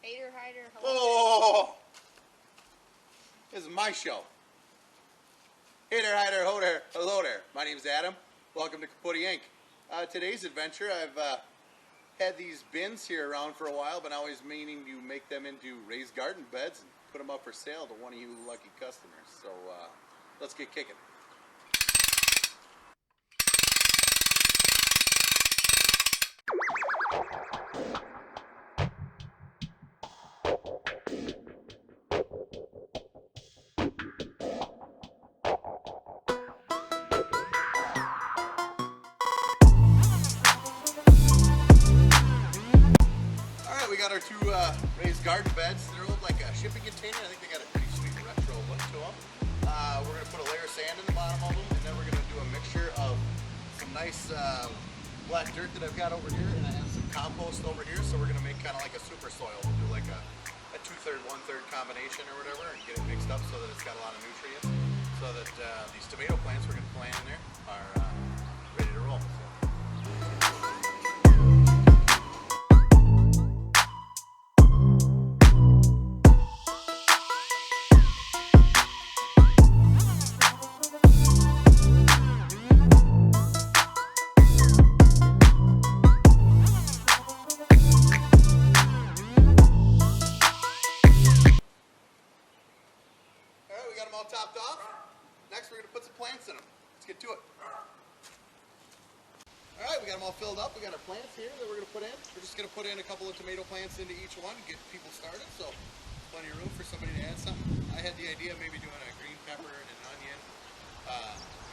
Hater, hider, hello. Oh! This is my show. Hey there, hi there, ho there, hello there. My name's Adam. Welcome to Kaputy Inc. Today's adventure, I've had these bins here around for a while, but always meaning to make them into raised garden beds and put them up for sale to one of you lucky customers. So let's get kicking. We got our two raised garden beds. They're old like a shipping container. I think they got a pretty sweet retro look to them. We're going to put a layer of sand in the bottom of them, and then we're going to do a mixture of some nice black dirt that I've got over here, and I have some compost over here, so we're going to make kind of like a super soil. We'll do like a 2/3, 1/3 combination or whatever, and get it mixed up so that it's got a lot of nutrients, so that these tomato plants we're going to plant in there are ready to roll. All topped off. Next we're going to put some plants in them. Let's get to it. Alright, we got them all filled up. We got our plants here that we're going to put in. We're just going to put in a couple of tomato plants into each one, get people started, so plenty of room for somebody to add something. I had the idea of maybe doing a green pepper and an onion,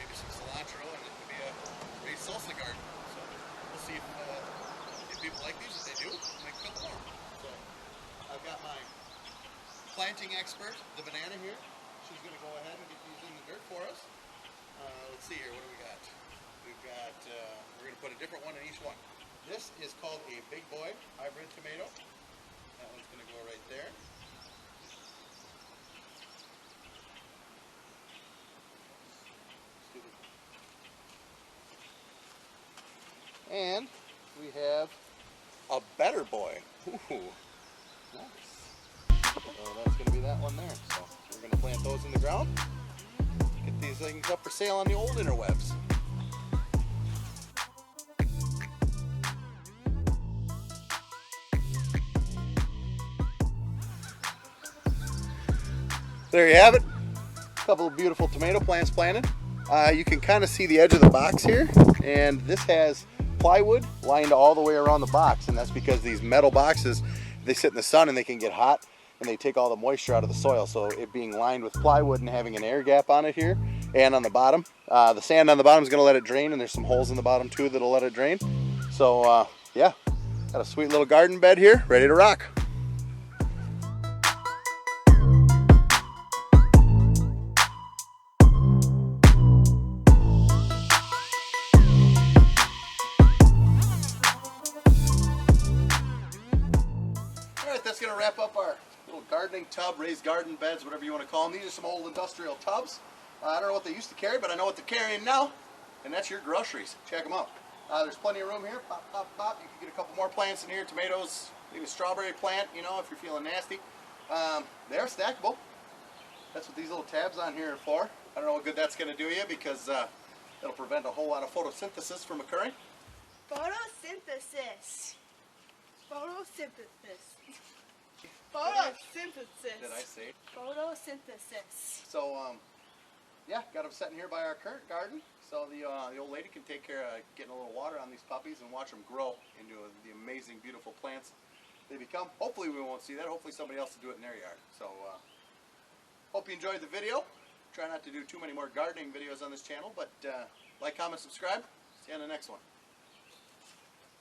maybe some cilantro, and it could be a raised salsa garden. So we'll see if people like these. If they do, we'll make a couple more. So I've got my planting expert, the banana here. She's going to go ahead and get these in the dirt for us. Let's see here, what do we got? We've got, we're going to put a different one in each one. This is called a Big Boy hybrid tomato. That one's going to go right there. And we have a Better Boy. Ooh, nice. So that's going to be that one there. So we're going to plant those in the ground. Get these things up for sale on the old interwebs. There you have it. A couple of beautiful tomato plants planted. You can kind of see the edge of the box here, and this has plywood lined all the way around the box, and that's because these metal boxes, they sit in the sun and they can get hot, and they take all the moisture out of the soil. So it being lined with plywood and having an air gap on it here and on the bottom, the sand on the bottom is going to let it drain, and there's some holes in the bottom too that'll let it drain. So yeah, got a sweet little garden bed here ready to rock. That's going to wrap up our little gardening tub, raised garden beds, whatever you want to call them. These are some old industrial tubs. I don't know what they used to carry, but I know what they're carrying now, and that's your groceries. Check them out. There's plenty of room here. Pop, pop, pop. You can get a couple more plants in here. Tomatoes, maybe a strawberry plant, you know, if you're feeling nasty. They're stackable. That's what these little tabs on here are for. I don't know what good that's going to do you, because it'll prevent a whole lot of photosynthesis from occurring. Photosynthesis. Photosynthesis. Photosynthesis. Did I say? Photosynthesis. So, yeah, got them sitting here by our current garden. So the old lady can take care of getting a little water on these puppies and watch them grow into the amazing, beautiful plants they become. Hopefully we won't see that. Hopefully somebody else will do it in their yard. So, hope you enjoyed the video. Try not to do too many more gardening videos on this channel, but like, comment, subscribe. See you on the next one.